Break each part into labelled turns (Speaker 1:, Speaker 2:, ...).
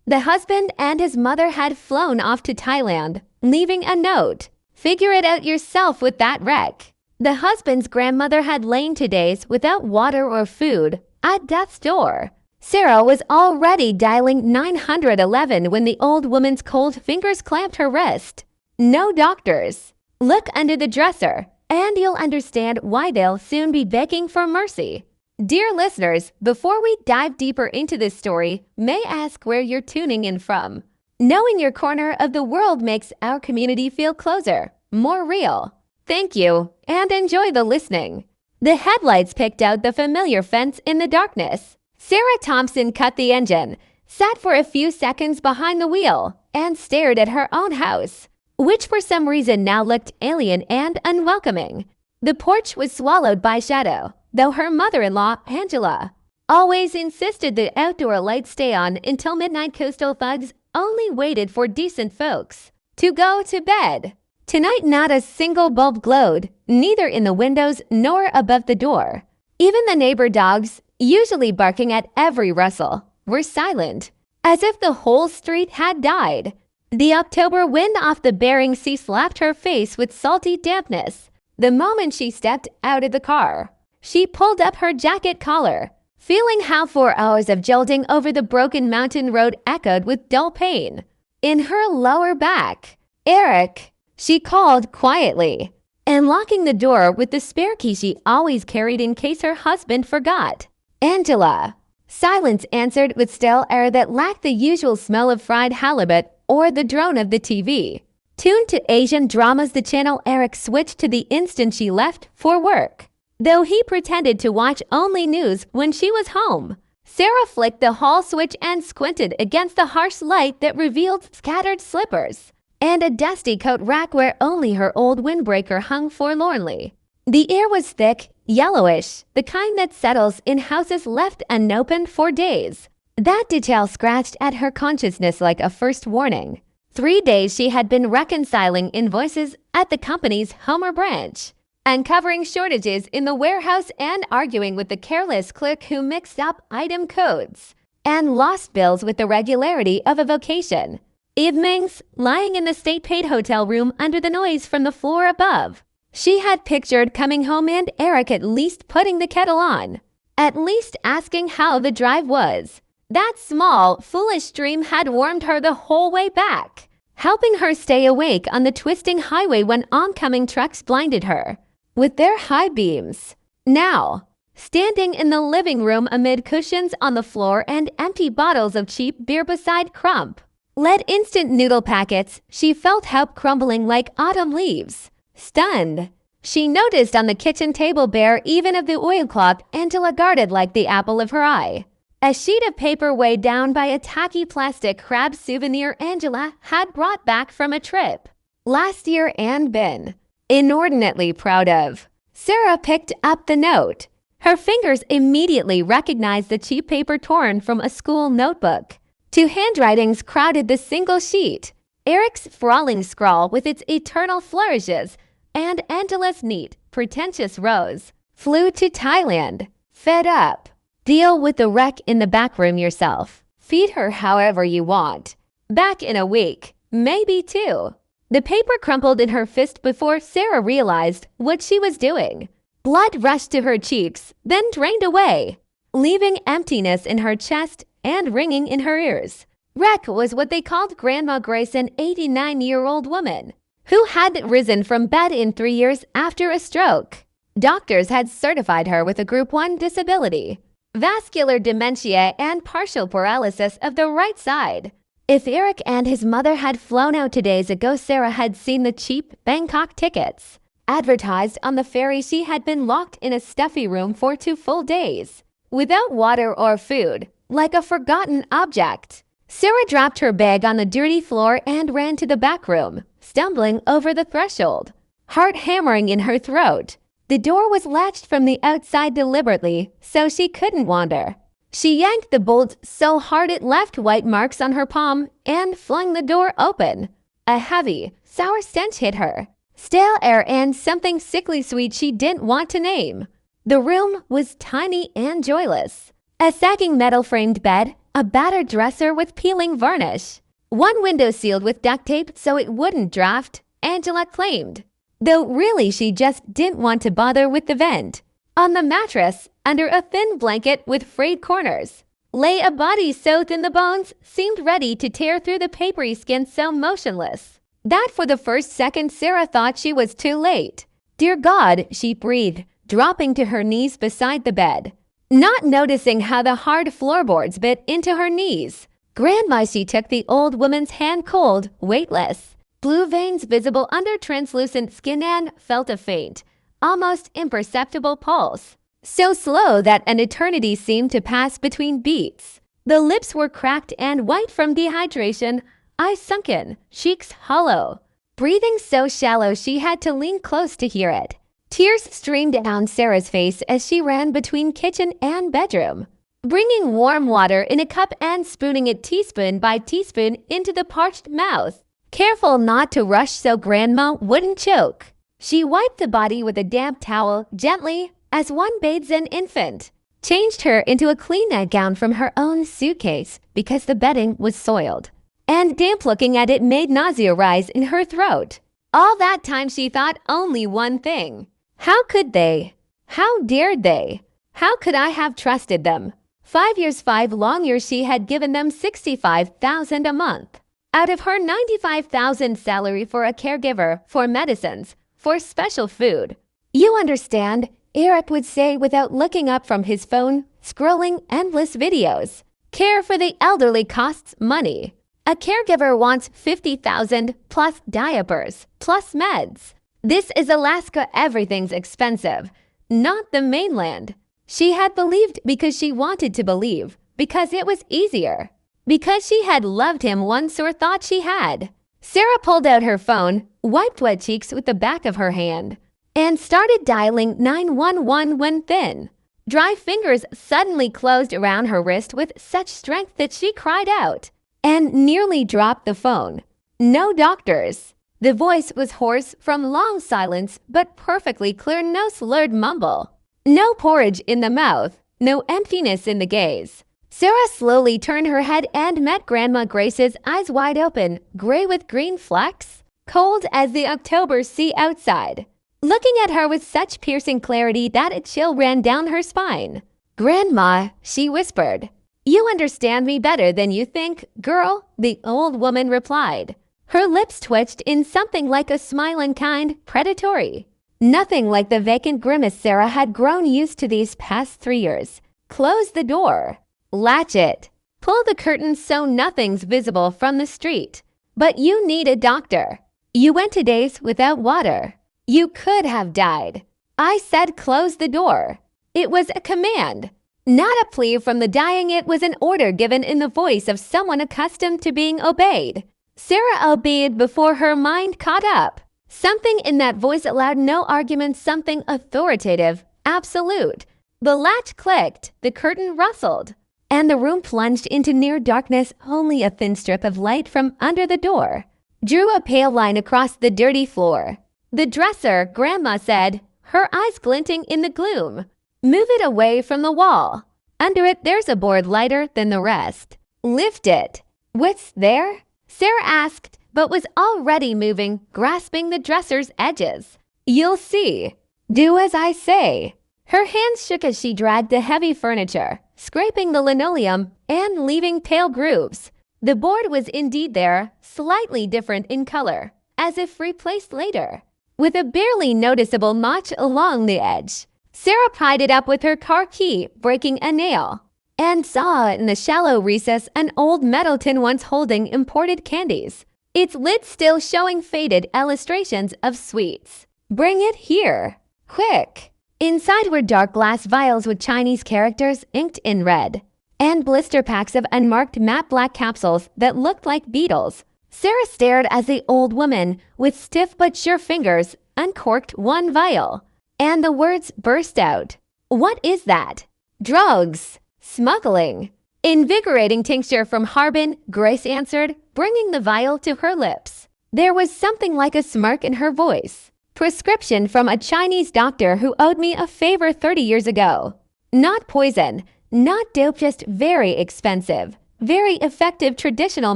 Speaker 1: The husband and his mother had flown off to Thailand, leaving a note. Figure it out yourself with that wreck. The husband's grandmother had lain 2 days without water or food at death's door. Sarah was already dialing 911 when the old woman's cold fingers clamped her wrist. No doctors. Look under the dresser, and you'll understand why they'll soon be begging for mercy. Dear listeners, before we dive deeper into this story, may I ask where you're tuning in from? Knowing your corner of the world makes our community feel closer, more real. Thank you, and enjoy the listening. The headlights picked out the familiar fence in the darkness. Sarah Thompson cut the engine, sat for a few seconds behind the wheel, and stared at her own house, which for some reason now looked alien and unwelcoming. The porch was swallowed by shadow, though her mother-in-law, Angela, always insisted the outdoor lights stay on until midnight. Coastal thugs only waited for decent folks to go to bed. Tonight, not a single bulb glowed, neither in the windows nor above the door. Even the neighbor dogs, usually barking at every rustle, were silent, as if the whole street had died. The October wind off the Bering Sea slapped her face with salty dampness the moment she stepped out of the car. She pulled up her jacket collar, feeling how 4 hours of jolting over the broken mountain road echoed with dull pain in her lower back. "Eric," she called quietly, and locking the door with the spare key she always carried in case her husband forgot. "Angela." Silence answered with stale air that lacked the usual smell of fried halibut or the drone of the TV. Tuned to Asian dramas, the channel Eric switched to the instant she left for work, though he pretended to watch only news when she was home. Sarah flicked the hall switch and squinted against the harsh light that revealed scattered slippers and a dusty coat rack where only her old windbreaker hung forlornly. The air was thick, yellowish, the kind that settles in houses left unopened for days. That detail scratched at her consciousness like a first warning. 3 days she had been reconciling invoices at the company's Homer branch, uncovering shortages in the warehouse and arguing with the careless clerk who mixed up item codes and lost bills with the regularity of a vocation. Evenings, lying in the state-paid hotel room under the noise from the floor above. She had pictured coming home and Eric at least putting the kettle on, at least asking how the drive was. That small, foolish dream had warmed her the whole way back, helping her stay awake on the twisting highway when oncoming trucks blinded her with their high beams. Now, standing in the living room amid cushions on the floor and empty bottles of cheap beer beside crump lead instant noodle packets, she felt hope crumbling like autumn leaves. Stunned, she noticed on the kitchen table, bare even of the oilcloth Angela guarded like the apple of her eye, a sheet of paper weighed down by a tacky plastic crab souvenir Angela had brought back from a trip last year and been inordinately proud of. Sarah picked up the note. Her fingers immediately recognized the cheap paper torn from a school notebook. 2 handwritings crowded the single sheet. Eric's sprawling scrawl with its eternal flourishes and Angela's neat, pretentious rose. "Flew to Thailand. Fed up. Deal with the wreck in the back room yourself. Feed her however you want. Back in a week. Maybe 2. The paper crumpled in her fist before Sarah realized what she was doing. Blood rushed to her cheeks, then drained away, leaving emptiness in her chest and ringing in her ears. Wreck was what they called Grandma Grace, an 89-year-old woman who hadn't risen from bed in 3 years after a stroke. Doctors had certified her with a Group 1 disability, vascular dementia, and partial paralysis of the right side. If Eric and his mother had flown out 2 days ago, Sarah had seen the cheap Bangkok tickets advertised on the ferry. She had been locked in a stuffy room for 2 full days, without water or food, like a forgotten object. Sarah dropped her bag on the dirty floor and ran to the back room, stumbling over the threshold, heart hammering in her throat. The door was latched from the outside deliberately, so she couldn't wander. She yanked the bolt so hard it left white marks on her palm and flung the door open. A heavy, sour stench hit her. Stale air and something sickly sweet she didn't want to name. The room was tiny and joyless. A sagging metal-framed bed, a battered dresser with peeling varnish, one window sealed with duct tape so it wouldn't draft, Angela claimed. Though really she just didn't want to bother with the vent. On the mattress, under a thin blanket with frayed corners, lay a body so thin the bones seemed ready to tear through the papery skin, so motionless that for the first second Sarah thought she was too late. "Dear God," she breathed, dropping to her knees beside the bed, not noticing how the hard floorboards bit into her knees. "Grandma," she took the old woman's hand, cold, weightless, blue veins visible under translucent skin, and felt a faint, almost imperceptible pulse, so slow that an eternity seemed to pass between beats. The lips were cracked and white from dehydration, eyes sunken, cheeks hollow, breathing so shallow she had to lean close to hear it. Tears streamed down Sarah's face as she ran between kitchen and bedroom, bringing warm water in a cup and spooning it teaspoon by teaspoon into the parched mouth, careful not to rush so Grandma wouldn't choke. She wiped the body with a damp towel gently, as one bathes an infant, changed her into a clean nightgown from her own suitcase because the bedding was soiled and damp. Looking at it made nausea rise in her throat. All that time she thought only one thing. How could they? How dared they? How could I have trusted them? 5 years, 5 long years she had given them $65,000 a month. Out of her $95,000 salary for a caregiver, for medicines, for special food. "You understand," Eric would say without looking up from his phone, scrolling endless videos. "Care for the elderly costs money. A caregiver wants $50,000 plus diapers, plus meds. This is Alaska, everything's expensive, not the mainland." She had believed because she wanted to believe, because it was easier, because she had loved him once or thought she had. Sarah pulled out her phone, wiped wet cheeks with the back of her hand, and started dialing 911 when thin, dry fingers suddenly closed around her wrist with such strength that she cried out and nearly dropped the phone. "No doctors." The voice was hoarse from long silence, but perfectly clear, no slurred mumble. No porridge in the mouth, no emptiness in the gaze. Sarah slowly turned her head and met Grandma Grace's eyes wide open, gray with green flecks, cold as the October sea outside, looking at her with such piercing clarity that a chill ran down her spine. "Grandma," she whispered. "You understand me better than you think, girl," the old woman replied. Her lips twitched in something like a smile, and kind, predatory. Nothing like the vacant grimace Sarah had grown used to these past 3 years. "Close the door. Latch it. Pull the curtains so nothing's visible from the street. But you need a doctor. You went to days without water. You could have died. I said close the door." It was a command, not a plea from the dying. It was an order given in the voice of someone accustomed to being obeyed. Sarah obeyed before her mind caught up. Something in that voice allowed no argument, something authoritative, absolute. The latch clicked, the curtain rustled, and the room plunged into near darkness. Only a thin strip of light from under the door drew a pale line across the dirty floor. "The dresser," Grandma said, her eyes glinting in the gloom. "Move it away from the wall. Under it there's a board lighter than the rest. Lift it." "What's there?" Sarah asked, but was already moving, grasping the dresser's edges. "You'll see. Do as I say." Her hands shook as she dragged the heavy furniture, scraping the linoleum and leaving pale grooves. The board was indeed there, slightly different in color, as if replaced later, with a barely noticeable notch along the edge. Sarah pried it up with her car key, breaking a nail, and saw in the shallow recess an old metal tin once holding imported candies, its lid still showing faded illustrations of sweets. "Bring it here. Quick." Inside were dark glass vials with Chinese characters inked in red, and blister packs of unmarked matte black capsules that looked like beetles. Sarah stared as the old woman, with stiff but sure fingers, uncorked one vial, and the words burst out. "What is that?" "Drugs. Smuggling. Invigorating tincture from Harbin," Grace answered, bringing the vial to her lips. There was something like a smirk in her voice. "Prescription from a Chinese doctor who owed me a favor 30 years ago. Not poison, not dope, just very expensive. very effective traditional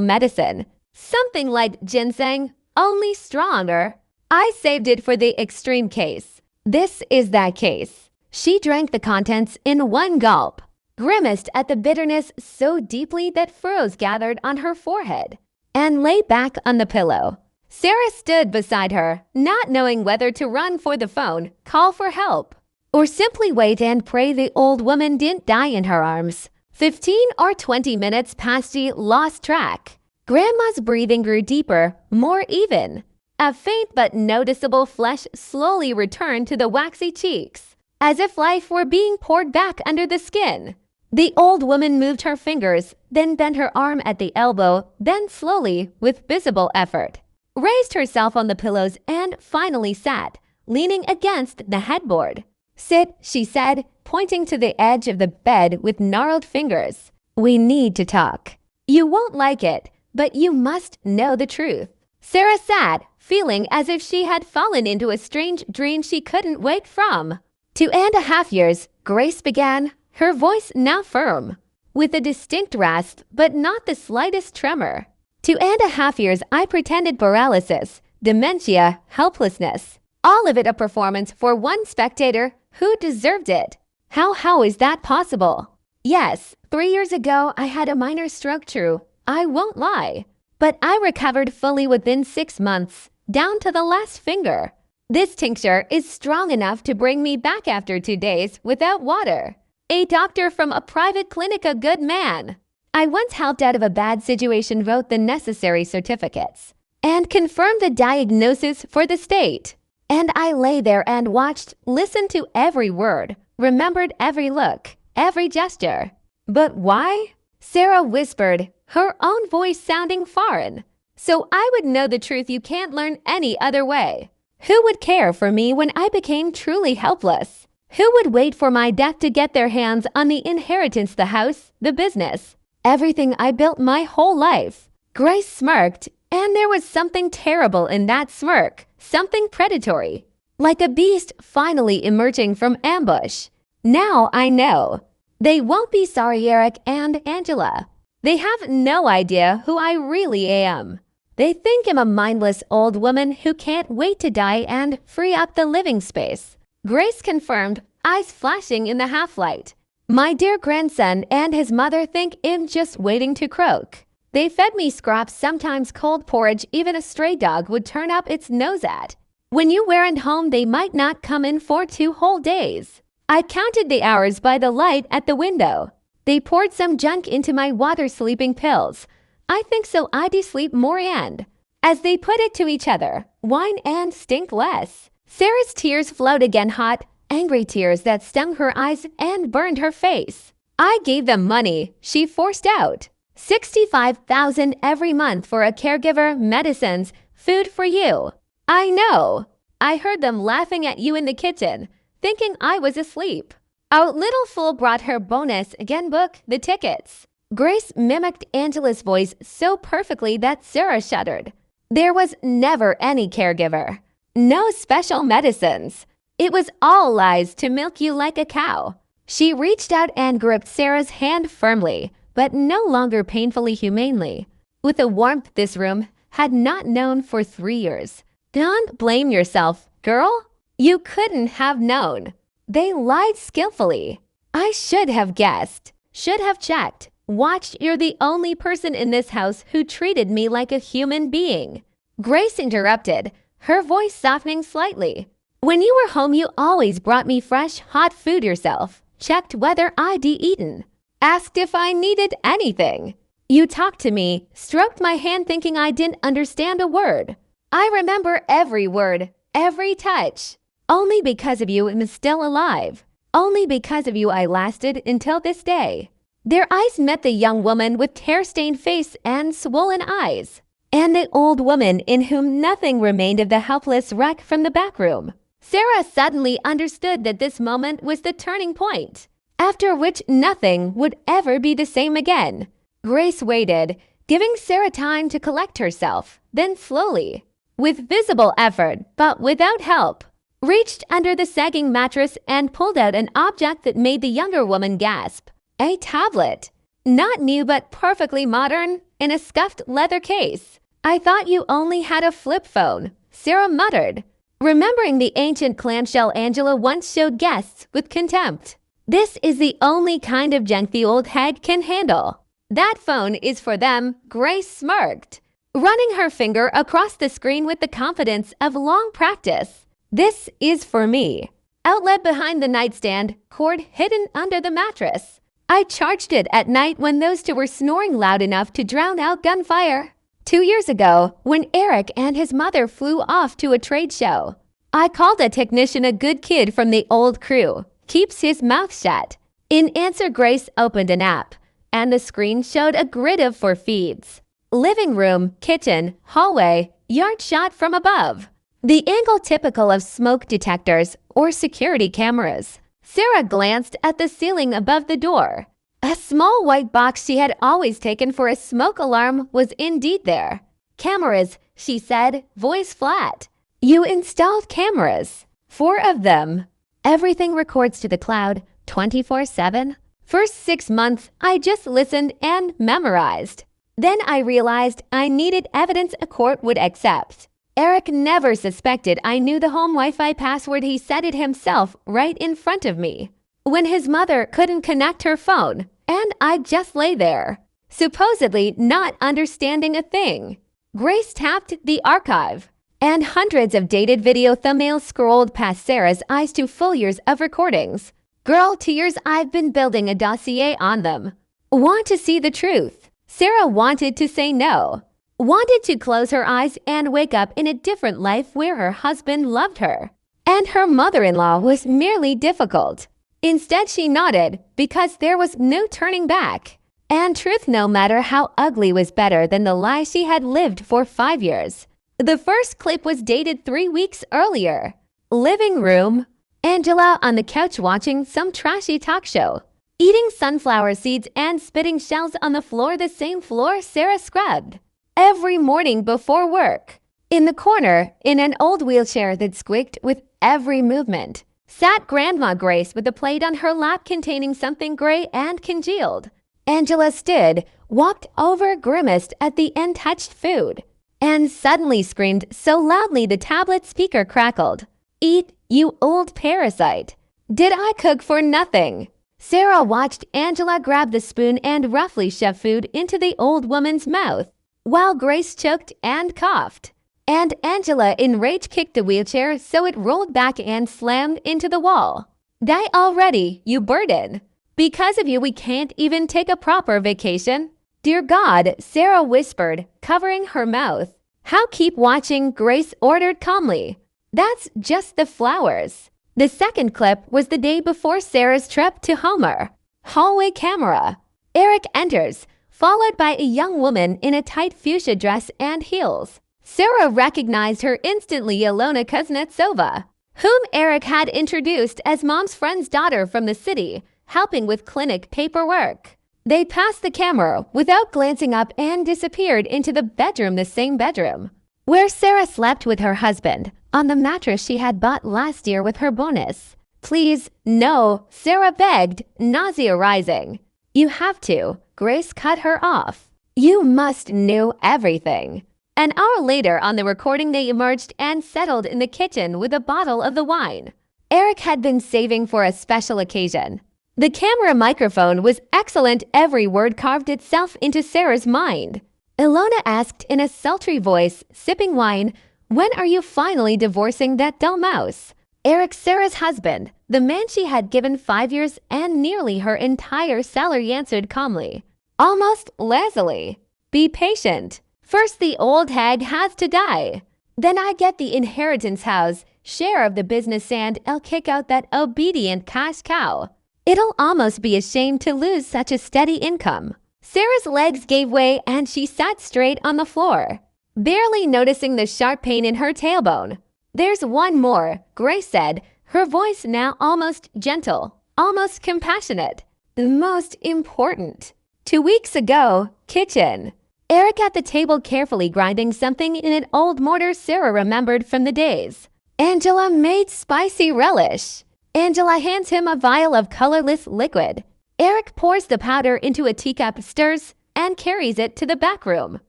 Speaker 1: medicine. Something like ginseng, only stronger. I saved it for the extreme case. This is that case. She drank the contents in one gulp, grimaced at the bitterness so deeply that furrows gathered on her forehead, and lay back on the pillow. Sarah stood beside her, not knowing whether to run for the phone, call for help, or simply wait and pray the old woman didn't die in her arms. 15 or 20 minutes passed, she lost track. Grandma's breathing grew deeper, more even. A faint but noticeable flush slowly returned to the waxy cheeks, as if life were being poured back under the skin. The old woman moved her fingers, then bent her arm at the elbow, then slowly, with visible effort, raised herself on the pillows and finally sat, leaning against the headboard. "Sit," she said, pointing to the edge of the bed with gnarled fingers. "We need to talk. You won't like it, but you must know the truth." Sarah sat, feeling as if she had fallen into a strange dream she couldn't wake from. 2.5 years, Grace began, her voice now firm, with a distinct rasp but not the slightest tremor. 2.5 years I pretended paralysis, dementia, helplessness. All of it a performance for one spectator who deserved it. How is that possible? Yes, 3 years ago I had a minor stroke, true, I won't lie. But I recovered fully within 6 months, down to the last finger. This tincture is strong enough to bring me back after 2 days without water. A doctor from a private clinic, a good man. I once helped out of a bad situation, wrote the necessary certificates, and confirmed the diagnosis for the state. And I lay there and watched, listened to every word, remembered every look, every gesture. But why? Sarah whispered, her own voice sounding foreign. "So I would know the truth you can't learn any other way. Who would care for me when I became truly helpless? Who would wait for my death to get their hands on the inheritance, the house, the business, everything I built my whole life?" Grace smirked, and there was something terrible in that smirk, something predatory, like a beast finally emerging from ambush. "Now I know. They won't be sorry, Eric and Angela. They have no idea who I really am. They think I'm a mindless old woman who can't wait to die and free up the living space." Grace confirmed, eyes flashing in the half-light. "My dear grandson and his mother think I'm just waiting to croak. They fed me scraps, sometimes cold porridge even a stray dog would turn up its nose at. When you weren't home, they might not come in for 2 whole days. I counted the hours by the light at the window. They poured some junk into my water sleeping pills. I think so I'd sleep more and," as they put it to each other, "whine and stink less." Sarah's tears flowed again, hot, angry tears that stung her eyes and burned her face. "I gave them money," she forced out. $65,000 every month for a caregiver, medicines, food for you. I know. I heard them laughing at you in the kitchen, thinking I was asleep. Our little fool brought her bonus again book, the tickets. Grace mimicked Angela's voice so perfectly that Sarah shuddered. There was never any caregiver. No special medicines. It was all lies to milk you like a cow. She reached out and gripped Sarah's hand firmly, but no longer painfully humanely, with a warmth this room had not known for 3 years. "Don't blame yourself, girl. You couldn't have known. They lied skillfully. I should have guessed, should have checked, watched. You're the only person in this house who treated me like a human being." Grace interrupted, her voice softening slightly. "When you were home, you always brought me fresh, hot food yourself, checked whether I'd eaten, asked if I needed anything. You talked to me, stroked my hand thinking I didn't understand a word. I remember every word, every touch. Only because of you I'm still alive. Only because of you I lasted until this day." Their eyes met, the young woman with tear-stained face and swollen eyes, and the old woman in whom nothing remained of the helpless wreck from the back room. Sarah suddenly understood that this moment was the turning point, after which nothing would ever be the same again. Grace waited, giving Sarah time to collect herself, then slowly, with visible effort but without help, reached under the sagging mattress and pulled out an object that made the younger woman gasp. A tablet. Not new but perfectly modern, in a scuffed leather case. I thought you only had a flip phone, Sarah muttered, remembering the ancient clamshell Angela once showed guests with contempt. This is the only kind of junk the old hag can handle. That phone is for them, Grace smirked, running her finger across the screen with the confidence of long practice. This is for me. Outlet behind the nightstand, cord hidden under the mattress. I charged it at night when those two were snoring loud enough to drown out gunfire. 2 years ago, when Eric and his mother flew off to a trade show. I called a technician a good kid from the old crew. Keeps his mouth shut. In answer, Grace opened an app, and the screen showed a grid of 4 feeds. Living room, kitchen, hallway, yard shot from above. The angle typical of smoke detectors or security cameras. Sarah glanced at the ceiling above the door. A small white box she had always taken for a smoke alarm was indeed there. Cameras, she said, voice flat. You installed cameras. 4 of them. Everything records to the cloud, 24/7. First 6 months, I just listened and memorized. Then I realized I needed evidence a court would accept. Eric never suspected I knew the home Wi-Fi password. He said it himself right in front of me. When his mother couldn't connect her phone, and I just lay there, supposedly not understanding a thing. Grace tapped the archive, and hundreds of dated video thumbnails scrolled past Sarah's eyes to full years of recordings. Girl, to years I've been building a dossier on them. Want to see the truth? Sarah wanted to say no. Wanted to close her eyes and wake up in a different life where her husband loved her, and her mother-in-law was merely difficult. Instead, she nodded because there was no turning back. And truth, no matter how ugly, was better than the lie she had lived for 5 years. The first clip was dated 3 weeks earlier. Living room. Angela on the couch watching some trashy talk show. Eating sunflower seeds and spitting shells on the floor, the same floor Sarah scrubbed every morning before work. In the corner, in an old wheelchair that squeaked with every movement, sat Grandma Grace with a plate on her lap containing something gray and congealed. Angela stood, walked over, grimaced at the untouched food, and suddenly screamed so loudly the tablet speaker crackled. Eat, you old parasite. Did I cook for nothing? Sarah watched Angela grab the spoon and roughly shove food into the old woman's mouth, while Grace choked and coughed. And Angela in rage kicked the wheelchair so it rolled back and slammed into the wall. Die already, you burden. Because of you, we can't even take a proper vacation. Dear God, Sarah whispered, covering her mouth. How keep watching, Grace ordered calmly. That's just the flowers. The second clip was the day before Sarah's trip to Homer. Hallway camera. Eric enters, followed by a young woman in a tight fuchsia dress and heels. Sarah recognized her instantly, Ilona Kuznetsova, whom Eric had introduced as mom's friend's daughter from the city, helping with clinic paperwork. They passed the camera without glancing up and disappeared into the bedroom, the same bedroom, where Sarah slept with her husband, on the mattress she had bought last year with her bonus. Please, no, Sarah begged, nausea rising. You have to, Grace cut her off. You must know everything. An hour later on the recording, they emerged and settled in the kitchen with a bottle of the wine Eric had been saving for a special occasion. The camera microphone was excellent. Every word carved itself into Sarah's mind. Ilona asked in a sultry voice, sipping wine, when are you finally divorcing that dull mouse? Eric, Sarah's husband, the man she had given 5 years and nearly her entire salary, answered calmly, almost lazily. Be patient. First the old hag has to die. Then I get the inheritance house, share of the business, and I'll kick out that obedient cash cow. It'll almost be a shame to lose such a steady income. Sarah's legs gave way and she sat straight on the floor, barely noticing the sharp pain in her tailbone. There's one more, Grace said, her voice now almost gentle, almost compassionate. The most important. 2 weeks ago, kitchen. Eric at the table carefully grinding something in an old mortar Sarah remembered from the days. Angela made spicy relish. Angela hands him a vial of colorless liquid. Eric pours the powder into a teacup, stirs, and carries it to the back room.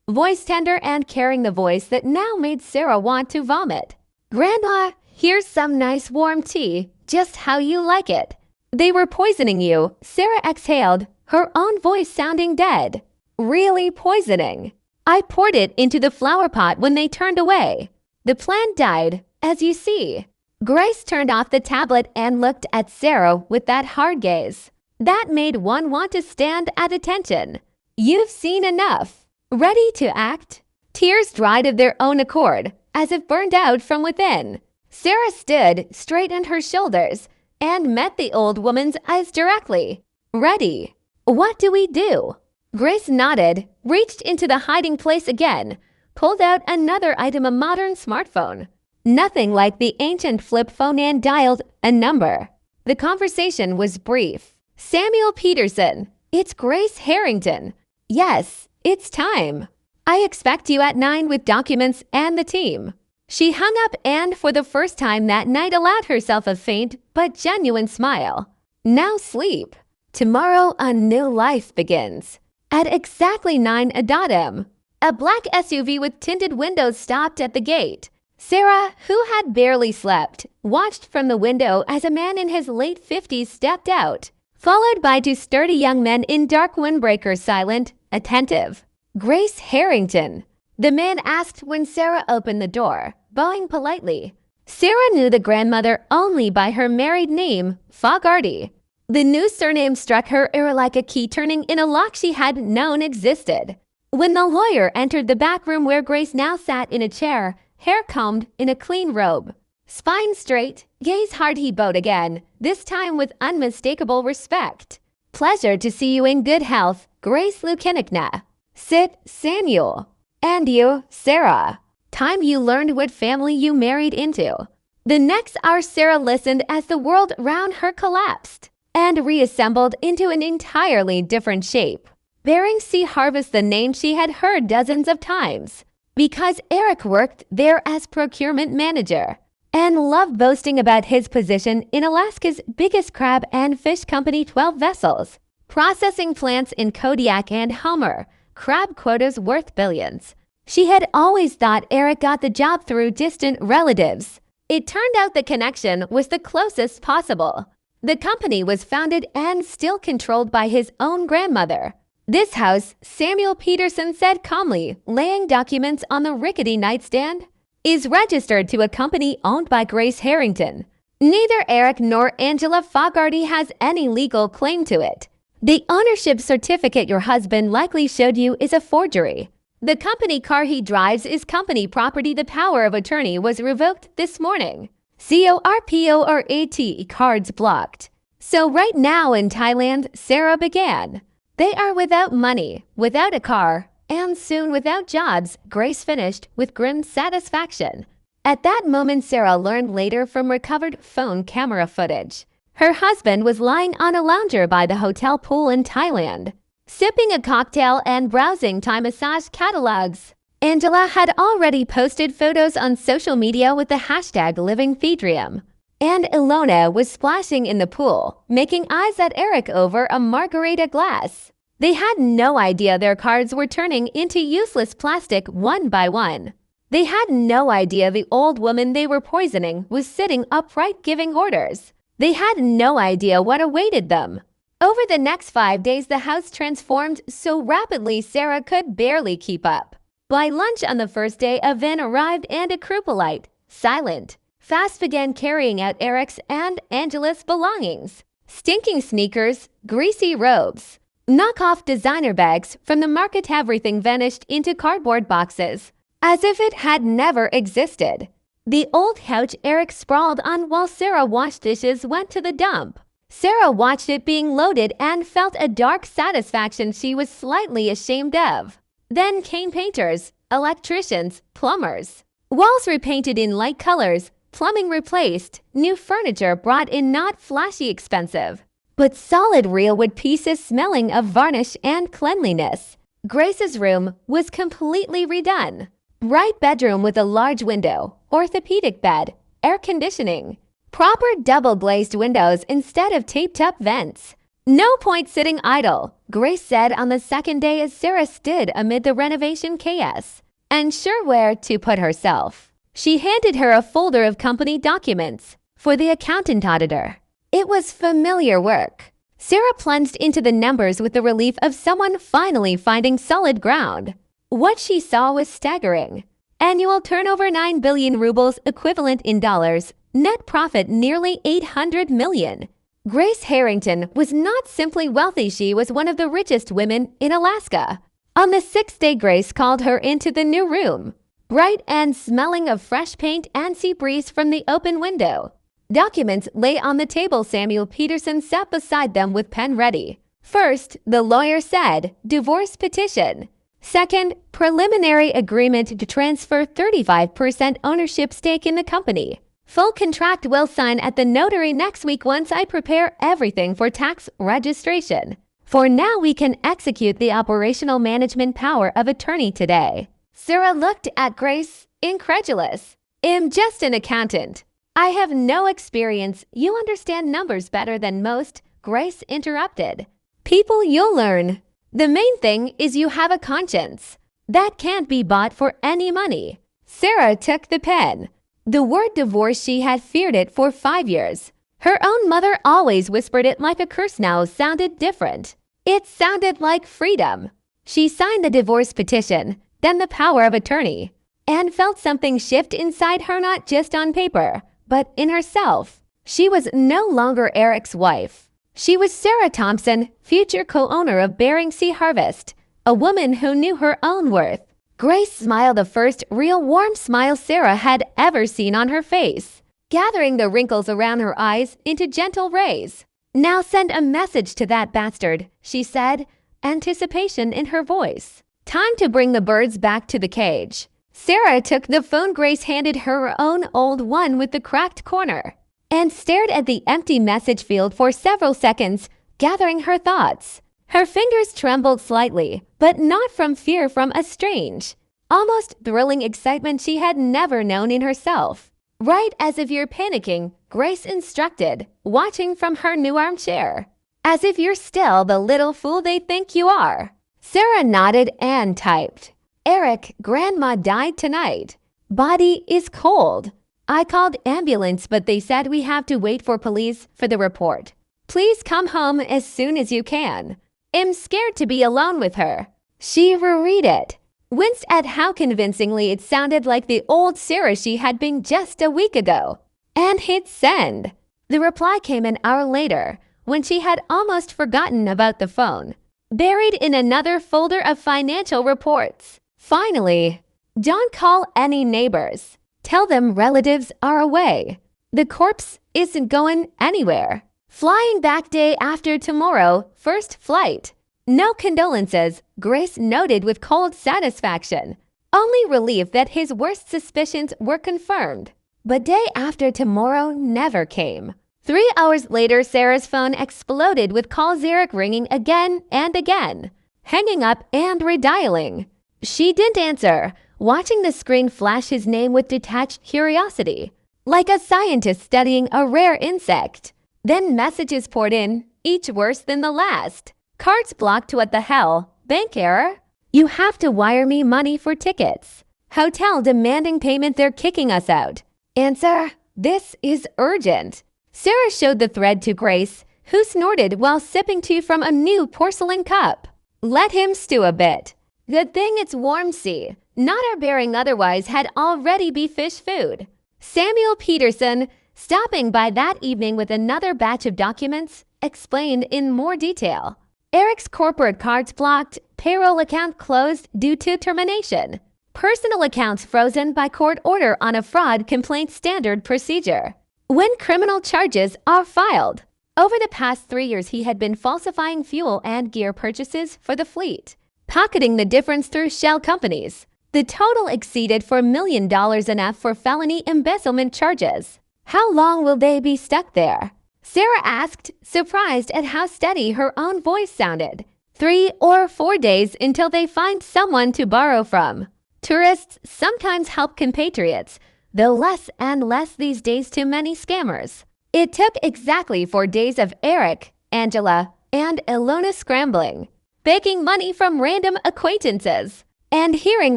Speaker 1: Voice tender and carrying the voice that now made Sarah want to vomit. "Grandma, here's some nice warm tea, just how you like it." "They were poisoning you," Sarah exhaled, her own voice sounding dead. "Really poisoning?" "I poured it into the flower pot when they turned away. The plant died, as you see." Grace turned off the tablet and looked at Sarah with that hard gaze. That made one want to stand at attention. "You've seen enough. Ready to act?" Tears dried of their own accord, as if burned out from within. Sarah stood, straightened her shoulders, and met the old woman's eyes directly. "Ready. What do we do?" Grace nodded, reached into the hiding place again, pulled out another item, a modern smartphone. Nothing like the ancient flip phone, and dialed a number. The conversation was brief. "Samuel Peterson, it's Grace Harrington. Yes, it's time. I expect you at 9 with documents and the team." She hung up and for the first time that night allowed herself a faint but genuine smile. Now sleep. Tomorrow a new life begins. At exactly 9 a.m., a black SUV with tinted windows stopped at the gate. Sarah, who had barely slept, watched from the window as a man in his late 50s stepped out, followed by two sturdy young men in dark windbreakers, silent, attentive. "Grace Harrington?" the man asked when Sarah opened the door, bowing politely. Sarah knew the grandmother only by her married name, Fogarty. The new surname struck her ear like a key turning in a lock she hadn't known existed. When the lawyer entered the back room where Grace now sat in a chair, hair combed in a clean robe, spine straight, gaze hard, he bowed again, this time with unmistakable respect. "Pleasure to see you in good health, Grace Lukinikna." "Sit, Samuel." "And you, Sarah. Time you learned what family you married into." The next hour Sarah listened as the world around her collapsed and reassembled into an entirely different shape. Bering Sea Harvest, the name she had heard dozens of times, because Eric worked there as procurement manager and loved boasting about his position in Alaska's biggest crab and fish company, 12 vessels, processing plants in Kodiak and Homer, crab quotas worth billions. She had always thought Eric got the job through distant relatives. It turned out the connection was the closest possible. The company was founded and still controlled by his own grandmother. "This house," Samuel Peterson said calmly, laying documents on the rickety nightstand, "is registered to a company owned by Grace Harrington. Neither Eric nor Angela Fogarty has any legal claim to it. The ownership certificate your husband likely showed you is a forgery. The company car he drives is company property. The power of attorney was revoked this morning. CORPORAT cards blocked." So right now in Thailand, Sarah began. They are without money, without a car, and soon without jobs, Grace finished with grim satisfaction. At that moment, Sarah learned later from recovered phone camera footage, her husband was lying on a lounger by the hotel pool in Thailand, sipping a cocktail and browsing Thai massage catalogs. Angela had already posted photos on social media with the hashtag #LivingThedream. And Ilona was splashing in the pool, making eyes at Eric over a margarita glass. They had no idea their cards were turning into useless plastic one by one. They had no idea the old woman they were poisoning was sitting upright giving orders. They had no idea what awaited them. Over the next 5 days, the house transformed so rapidly Sarah could barely keep up. By lunch on the first day, a van arrived and a Krupelite, silent, fast began carrying out Eric's and Angela's belongings. Stinking sneakers, greasy robes, knockoff designer bags from the market, everything vanished into cardboard boxes, as if it had never existed. The old couch Eric sprawled on while Sarah washed dishes went to the dump. Sarah watched it being loaded and felt a dark satisfaction she was slightly ashamed of. Then came painters, electricians, plumbers. Walls repainted in light colors, plumbing replaced, new furniture brought in, not flashy expensive, but solid real wood pieces smelling of varnish and cleanliness. Grace's room was completely redone. Bright bedroom with a large window, orthopedic bed, air conditioning, proper double-glazed windows instead of taped-up vents. No point sitting idle, Grace said on the second day as Sarah stood amid the renovation chaos, unsure where to put herself. She handed her a folder of company documents for the accountant auditor. It was familiar work. Sarah plunged into the numbers with the relief of someone finally finding solid ground. What she saw was staggering. Annual turnover 9 billion rubles equivalent in dollars, net profit nearly 800 million. Grace Harrington was not simply wealthy, she was one of the richest women in Alaska. On the sixth day, Grace called her into the new room, bright and smelling of fresh paint and sea breeze from the open window. Documents lay on the table. Samuel Peterson sat beside them with pen ready. First, the lawyer said, divorce petition. Second, preliminary agreement to transfer 35% ownership stake in the company. Full contract will sign at the notary next week once I prepare everything for tax registration. For now, we can execute the operational management power of attorney today. Sarah looked at Grace, incredulous. I'm just an accountant. I have no experience. You understand numbers better than most, Grace interrupted. People, you'll learn. The main thing is you have a conscience. That can't be bought for any money. Sarah took the pen. The word divorce, she had feared it for 5 years. Her own mother always whispered it like a curse. Now sounded different. It sounded like freedom. She signed the divorce petition, then the power of attorney, and felt something shift inside her, not just on paper, but in herself. She was no longer Eric's wife. She was Sarah Thompson, future co-owner of Bering Sea Harvest, a woman who knew her own worth. Grace smiled, the first real warm smile Sarah had ever seen on her face, gathering the wrinkles around her eyes into gentle rays. Now send a message to that bastard, she said, anticipation in her voice. Time to bring the birds back to the cage. Sarah took the phone. Grace handed her own old one with the cracked corner and stared at the empty message field for several seconds, gathering her thoughts. Her fingers trembled slightly, but not from fear, from a strange, almost thrilling excitement she had never known in herself. Write as if you're panicking, Grace instructed, watching from her new armchair. As if you're still the little fool they think you are. Sarah nodded and typed. Eric, grandma died tonight. Body is cold. I called ambulance, but they said we have to wait for police for the report. Please come home as soon as you can. I'm scared to be alone with her. She reread it, winced at how convincingly it sounded like the old Sarah she had been just a week ago, and hit send. The reply came an hour later, when she had almost forgotten about the phone, buried in another folder of financial reports. Finally, don't call any neighbors. Tell them relatives are away. The corpse isn't going anywhere. Flying back day after tomorrow, first flight. No condolences, Grace noted with cold satisfaction. Only relief that his worst suspicions were confirmed. But day after tomorrow never came. 3 hours later, Sarah's phone exploded with calls, Eric ringing again and again, hanging up and redialing. She didn't answer, watching the screen flash his name with detached curiosity, like a scientist studying a rare insect. Then messages poured in, each worse than the last. Cards blocked. What the hell? Bank error? You have to wire me money for tickets. Hotel demanding payment. They're kicking us out. Answer, this is urgent. Sarah showed the thread to Grace, who snorted while sipping tea from a new porcelain cup. Let him stew a bit. Good thing it's warm sea. Not our bearing, otherwise had already be fish food. Samuel Peterson, stopping by that evening with another batch of documents, explained in more detail. Eric's corporate cards blocked, payroll account closed due to termination, personal accounts frozen by court order on a fraud complaint, standard procedure. When criminal charges are filed. Over the past 3 years, he had been falsifying fuel and gear purchases for the fleet, pocketing the difference through shell companies. The total exceeded $4 million, enough for felony embezzlement charges. How long will they be stuck there? Sarah asked, surprised at how steady her own voice sounded. 3 or 4 days until they find someone to borrow from. Tourists sometimes help compatriots, though less and less these days to many scammers. It took exactly 4 days of Eric, Angela, and Ilona scrambling, begging money from random acquaintances, and hearing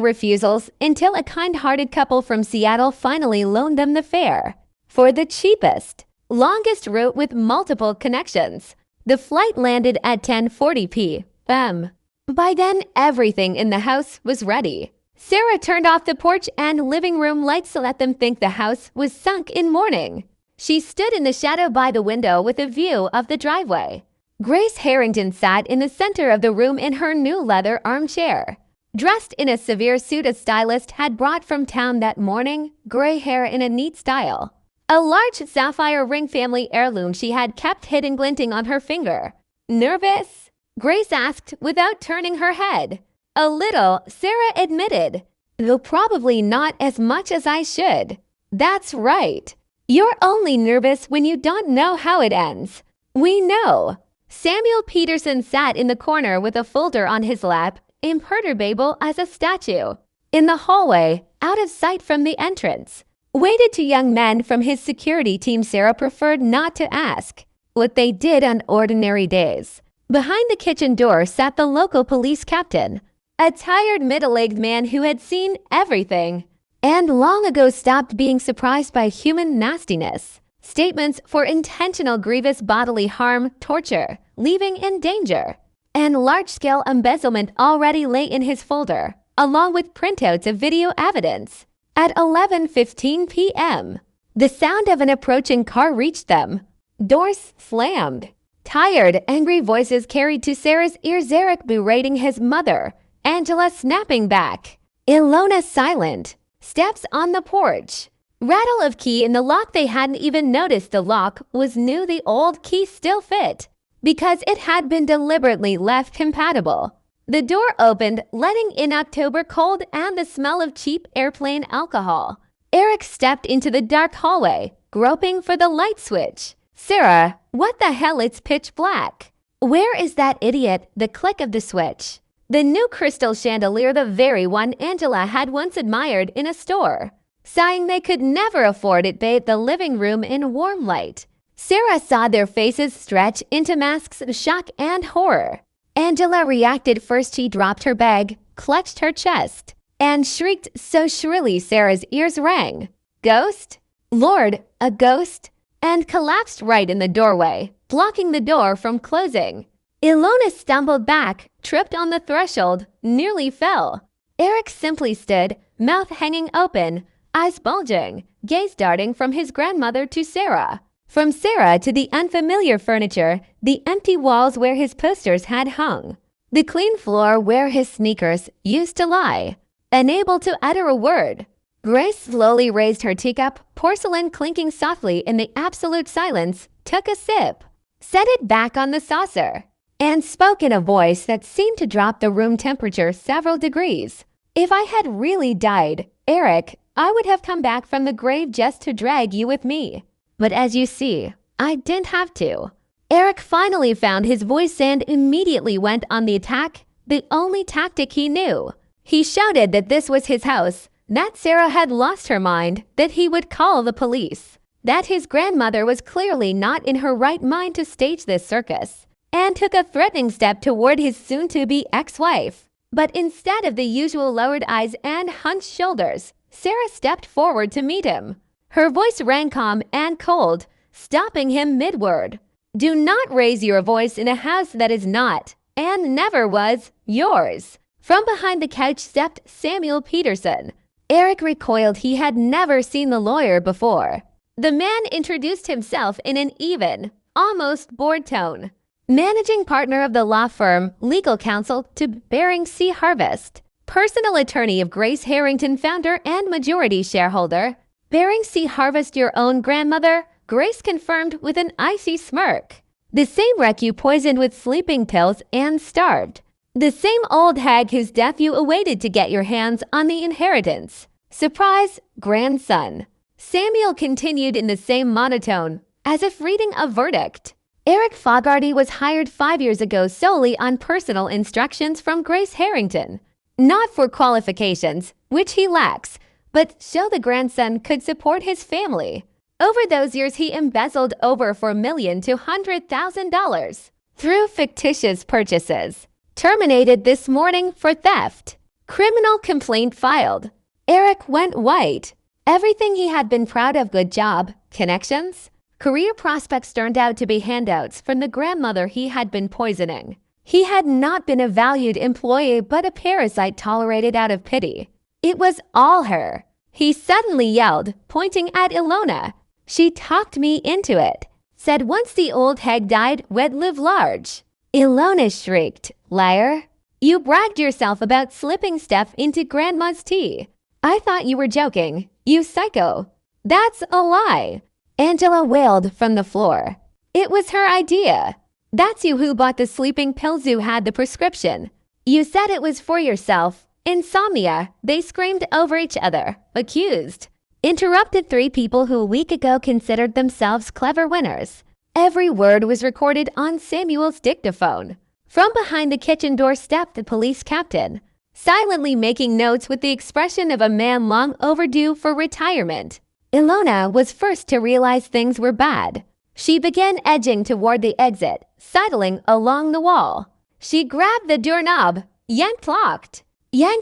Speaker 1: refusals until a kind-hearted couple from Seattle finally loaned them the fare. For the cheapest, longest route with multiple connections, the flight landed at 10:40 p.m. By then, everything in the house was ready. Sarah turned off the porch and living room lights to let them think the house was sunk in mourning. She stood in the shadow by the window with a view of the driveway. Grace Harrington sat in the center of the room in her new leather armchair. Dressed in a severe suit a stylist had brought from town that morning, gray hair in a neat style. A large sapphire ring family heirloom she had kept hidden glinting on her finger. Nervous? Grace asked without turning her head. A little, Sarah admitted, though probably not as much as I should. That's right. You're only nervous when you don't know how it ends. We know. Samuel Peterson sat in the corner with a folder on his lap, imperturbable as a statue. In the hallway, out of sight from the entrance, waited two young men from his security team Sarah preferred not to ask what they did on ordinary days. Behind the kitchen door sat the local police captain, a tired middle-aged man who had seen everything and long ago stopped being surprised by human nastiness. Statements for intentional grievous bodily harm, torture, leaving in danger, and large-scale embezzlement already lay in his folder, along with printouts of video evidence. At 11:15 p.m., the sound of an approaching car reached them. Doors slammed. Tired, angry voices carried to Sarah's ears Eric berating his mother, Angela snapping back, Ilona silent, steps on the porch. Rattle of key in the lock. They hadn't even noticed the lock was new. The old key still fit because it had been deliberately left compatible. The door opened, letting in October cold and the smell of cheap airplane alcohol. Eric stepped into the dark hallway, groping for the light switch. Sarah, what the hell? It's pitch black. Where is that idiot? The click of the switch. The new crystal chandelier, the very one Angela had once admired in a store. Sighing they could never afford it, bathed the living room in warm light. Sarah saw their faces stretch into masks of shock and horror. Angela reacted first. She dropped her bag, clutched her chest, and shrieked so shrilly Sarah's ears rang. Ghost? Lord, a ghost? And collapsed right in the doorway, blocking the door from closing. Ilona stumbled back, tripped on the threshold, nearly fell. Eric simply stood, mouth hanging open, eyes bulging, gaze darting from his grandmother to Sarah. From Sarah to the unfamiliar furniture, the empty walls where his posters had hung, the clean floor where his sneakers used to lie. Unable to utter a word, Grace slowly raised her teacup, porcelain clinking softly in the absolute silence, took a sip, set it back on the saucer, and spoke in a voice that seemed to drop the room temperature several degrees. If I had really died, Eric, I would have come back from the grave just to drag you with me. But as you see, I didn't have to. Eric finally found his voice and immediately went on the attack, the only tactic he knew. He shouted that this was his house, that Sarah had lost her mind, that he would call the police, that his grandmother was clearly not in her right mind to stage this circus, and took a threatening step toward his soon-to-be ex-wife. But instead of the usual lowered eyes and hunched shoulders, Sarah stepped forward to meet him. Her voice rang calm and cold, stopping him mid-word. Do not raise your voice in a house that is not, and never was, yours. From behind the couch stepped Samuel Peterson. Eric recoiled. He had never seen the lawyer before. The man introduced himself in an even, almost bored tone. Managing partner of the law firm, legal counsel to Bering C. Harvest. Personal attorney of Grace Harrington, founder and majority shareholder. Bering C. Harvest, your own grandmother? Grace confirmed with an icy smirk. The same wreck you poisoned with sleeping pills and starved. The same old hag whose death you awaited to get your hands on the inheritance. Surprise, grandson. Samuel continued in the same monotone, as if reading a verdict. Eric Fogarty was hired 5 years ago solely on personal instructions from Grace Harrington. Not for qualifications, which he lacks, but so the grandson could support his family. Over those years he embezzled over $4 million to $100,000. through fictitious purchases. Terminated this morning for theft. Criminal complaint filed. Eric went white. Everything he had been proud of, good job, connections, career prospects, turned out to be handouts from the grandmother he had been poisoning. He had not been a valued employee but a parasite tolerated out of pity. It was all her. He suddenly yelled, pointing at Ilona. She talked me into it. Said once the old hag died, we'd live large. Ilona shrieked, liar. You bragged yourself about slipping stuff into Grandma's tea. I thought you were joking. You psycho. That's a lie. Angela wailed from the floor. It was her idea. That's you who bought the sleeping pills, who had the prescription. You said it was for yourself. Insomnia, they screamed over each other, accused. Interrupted three people who a week ago considered themselves clever winners. Every word was recorded on Samuel's dictaphone. From behind the kitchen door stepped the police captain, silently making notes with the expression of a man long overdue for retirement. Ilona was first to realize things were bad. She began edging toward the exit, sidling along the wall. She grabbed the doorknob, yanked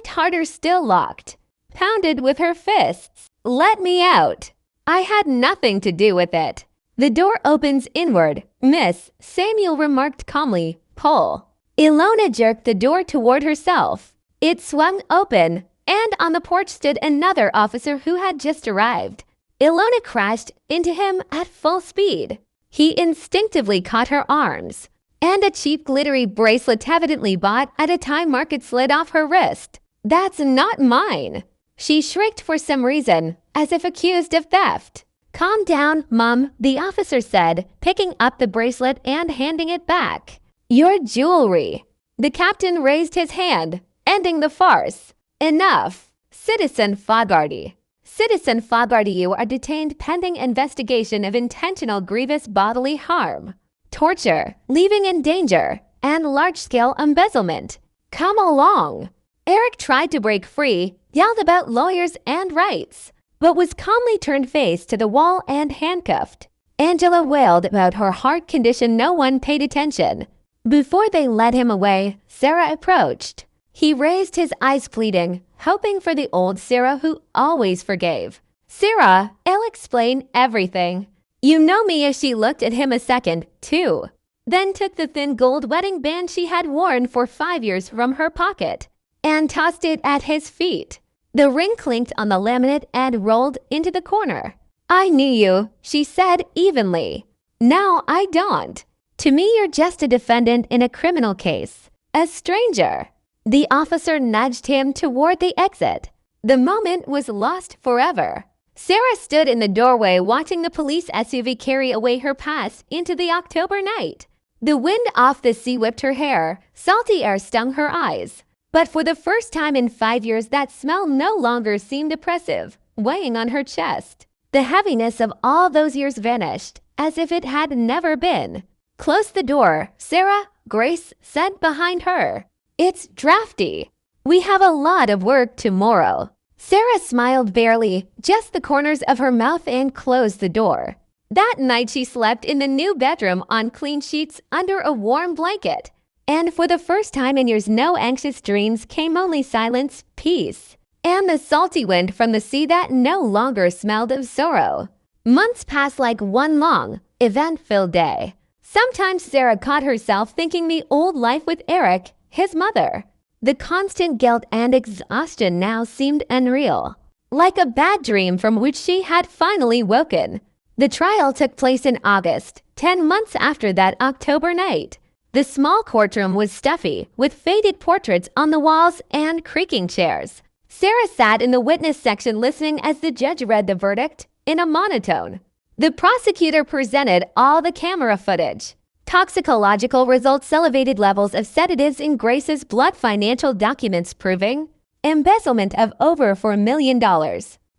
Speaker 1: harder, still locked, pounded with her fists. Let me out. I had nothing to do with it. The door opens inward, miss, Samuel remarked calmly. Pull. Ilona jerked the door toward herself. It swung open, and on the porch stood another officer who had just arrived. Ilona crashed into him at full speed. He instinctively caught her arms, and a cheap glittery bracelet evidently bought at a time market slid off her wrist. That's not mine. She shrieked for some reason, as if accused of theft. Calm down, Mum, the officer said, picking up the bracelet and handing it back. Your jewelry. The captain raised his hand, ending the farce. Enough. Citizen Fogarty. Citizen Fogarty, you are detained pending investigation of intentional grievous bodily harm, torture, leaving in danger, and large-scale embezzlement. Come along. Eric tried to break free, yelled about lawyers and rights, but was calmly turned face to the wall and handcuffed. Angela wailed about her heart condition. No one paid attention. Before they led him away, Sarah approached. He raised his eyes, pleading, hoping for the old Sarah who always forgave. Sarah, I'll explain everything. You know me. As she looked at him a second, too, then took the thin gold wedding band she had worn for 5 years from her pocket and tossed it at his feet. The ring clinked on the laminate and rolled into the corner. I knew you, she said evenly. Now I don't. To me, you're just a defendant in a criminal case, a stranger. The officer nudged him toward the exit. The moment was lost forever. Sarah stood in the doorway watching the police SUV carry away her past into the October night. The wind off the sea whipped her hair. Salty air stung her eyes. But for the first time in 5 years, that smell no longer seemed oppressive, weighing on her chest. The heaviness of all those years vanished, as if it had never been. Close the door, Sarah, Grace said behind her. It's drafty. We have a lot of work tomorrow. Sarah smiled barely, just the corners of her mouth, and closed the door. That night she slept in the new bedroom on clean sheets under a warm blanket. And for the first time in years, no anxious dreams, came only silence, peace, and the salty wind from the sea that no longer smelled of sorrow. Months passed like one long, event-filled day. Sometimes Sarah caught herself thinking the old life with Eric, his mother. The constant guilt and exhaustion now seemed unreal, like a bad dream from which she had finally woken. The trial took place in August, 10 months after that October night. The small courtroom was stuffy, with faded portraits on the walls and creaking chairs. Sarah sat in the witness section listening as the judge read the verdict in a monotone. The prosecutor presented all the camera footage. Toxicological results, elevated levels of sedatives in Grace's blood, financial documents proving embezzlement of over $4 million.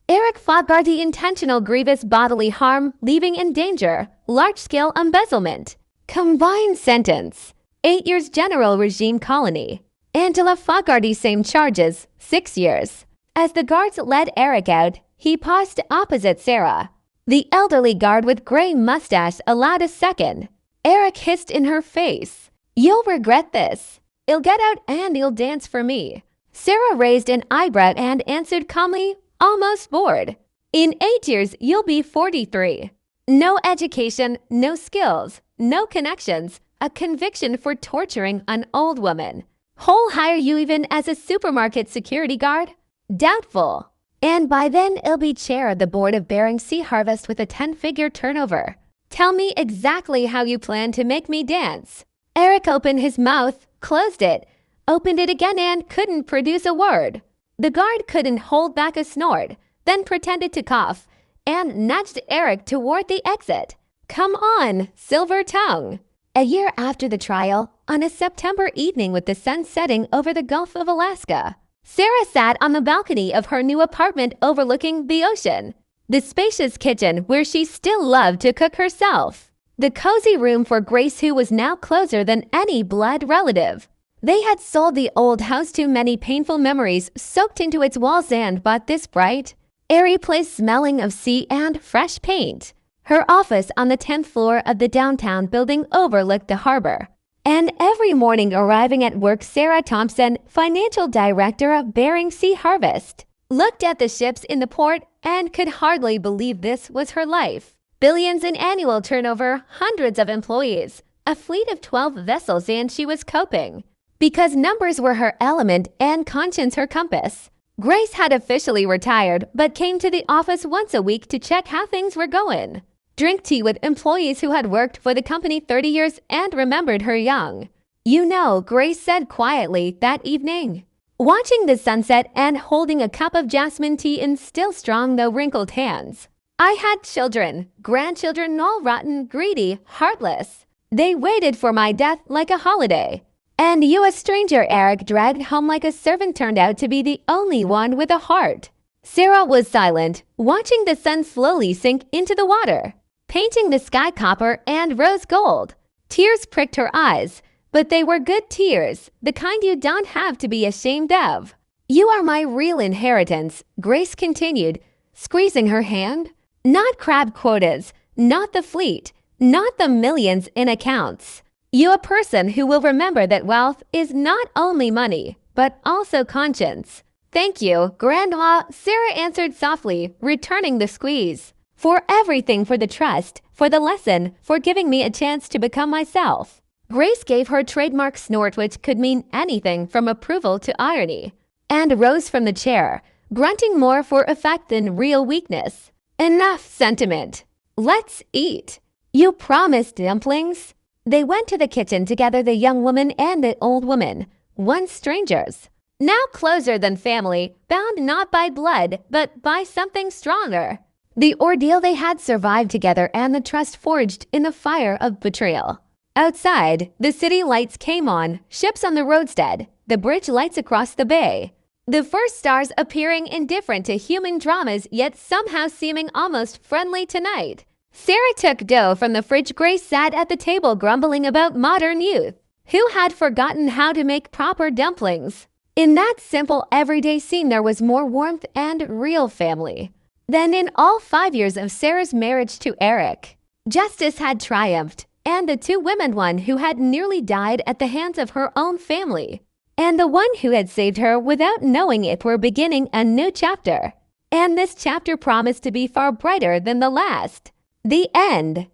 Speaker 1: Eric Fogarty, intentional grievous bodily harm, leaving in danger, large-scale embezzlement. Combined sentence, 8 years general regime colony. Angela Fogarty, same charges, 6 years. As the guards led Eric out, he paused opposite Sarah. The elderly guard with gray mustache allowed a second. Eric hissed in her face. You'll regret this. You'll get out and you'll dance for me. Sarah raised an eyebrow and answered calmly, almost bored. In 8 years, you'll be 43. No education, no skills, no connections, a conviction for torturing an old woman. Who'll hire you even as a supermarket security guard? Doubtful. And by then, it'll be chair of the board of Bering Sea Harvest with a 10-figure turnover. Tell me exactly how you plan to make me dance. Eric opened his mouth, closed it, opened it again and couldn't produce a word. The guard couldn't hold back a snort, then pretended to cough, and nudged Eric toward the exit. Come on, silver tongue. A year after the trial, on a September evening with the sun setting over the Gulf of Alaska, Sarah sat on the balcony of her new apartment overlooking the ocean, the spacious kitchen where she still loved to cook herself, the cozy room for Grace, who was now closer than any blood relative. They had sold the old house, too many painful memories soaked into its walls, and bought this bright, airy place smelling of sea and fresh paint. Her office on the 10th floor of the downtown building overlooked the harbor. And every morning arriving at work, Sarah Thompson, financial director of Bering Sea Harvest, looked at the ships in the port and could hardly believe this was her life. Billions in annual turnover, hundreds of employees, a fleet of 12 vessels, and she was coping. Because numbers were her element and conscience her compass. Grace had officially retired, but came to the office once a week to check how things were going. Drink tea with employees who had worked for the company 30 years and remembered her young. You know, Grace said quietly that evening, watching the sunset and holding a cup of jasmine tea in still strong though wrinkled hands. I had children, grandchildren, all rotten, greedy, heartless. They waited for my death like a holiday. And you, a stranger, Eric dragged home like a servant, turned out to be the only one with a heart. Sarah was silent, watching the sun slowly sink into the water, painting the sky copper and rose gold. Tears pricked her eyes, but they were good tears, the kind you don't have to be ashamed of. You are my real inheritance, Grace continued, squeezing her hand. Not crab quotas, not the fleet, not the millions in accounts. You, a person who will remember that wealth is not only money, but also conscience. Thank you, Grandma, Sarah answered softly, returning the squeeze. For everything, for the trust, for the lesson, for giving me a chance to become myself. Grace gave her trademark snort, which could mean anything from approval to irony, and rose from the chair, grunting more for effect than real weakness. Enough sentiment. Let's eat. You promised dumplings. They went to the kitchen together, the young woman and the old woman, once strangers, now closer than family, bound not by blood, but by something stronger. The ordeal they had survived together and the trust forged in the fire of betrayal. Outside, the city lights came on, ships on the roadstead, the bridge lights across the bay. The first stars appearing indifferent to human dramas, yet somehow seeming almost friendly tonight. Sarah took dough from the fridge. Grace sat at the table grumbling about modern youth, who had forgotten how to make proper dumplings. In that simple everyday scene there was more warmth and real family than in all 5 years of Sarah's marriage to Eric. Justice had triumphed, and the two women, one who had nearly died at the hands of her own family, and the one who had saved her without knowing it, were beginning a new chapter. And this chapter promised to be far brighter than the last. The end.